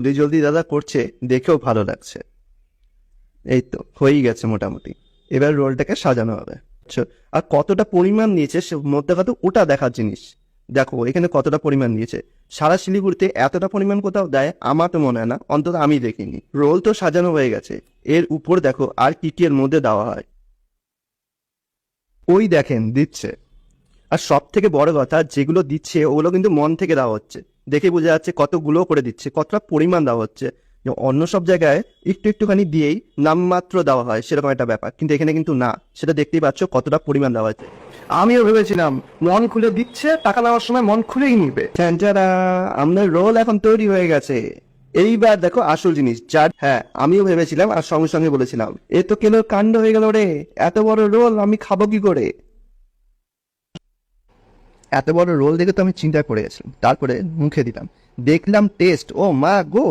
জলদি জলদি দাদা করছে, দেখেও ভালো লাগছে। এই তো হয়েই গেছে মোটামুটি। এবার রোলটাকে সাজানো হবে। আচ্ছা, আর কতটা পরিমাণ নিয়েছে সে মধ্যে কত ওটা দেখার জিনিস। দেখো এখানে কতটা পরিমাণ নিয়েছে। সারা শিলিগুড়িতে এতটা পরিমাণ কোথাও দেয় আমার তো মনে হয় না, অন্তত আমি দেখিনি। রোল তো সাজানো হয়ে গেছে, এর উপর দেখো আর কি কি এর মধ্যে দেওয়া হয়। ওই দেখেন দিচ্ছে। আর সব থেকে বড় কথা, যেগুলো দিচ্ছে ওগুলো কিন্তু মন থেকে দেওয়া হচ্ছে। দেখে বোঝা যাচ্ছে কতগুলো করে দিচ্ছে, কতটা পরিমাণ দেওয়া হচ্ছে। যে অন্য সব জায়গায় একটু একটুখানি দিয়েই নামমাত্র দেওয়া হয়, সেরকম একটা ব্যাপার, কিন্তু এখানে কিন্তু না। সেটা দেখতেই পাচ্ছ কতটা পরিমাণ দেওয়া হয়েছে। আমিও ভেবেছিলাম মন খুলে দিচ্ছে, টাকা নেওয়ার সময় মন খুলেই নিবে। চ্যান্টারা, আমাদের রোল এখন তৈরি হয়ে গেছে। এইবার দেখো আসল জিনিস, যার হ্যাঁ আমিও ভেবেছিলাম আর সঙ্গে সঙ্গে বলেছিলাম, এ তো কেন কাণ্ড হয়ে গেল রে, এত বড় রোল আমি খাবো কি করে। এত বড় রোল দেখে তো আমি চিন্তা করে গেছিলাম, তারপরে মুখে দিলাম, দেখলাম টেস্ট, ও মা গো।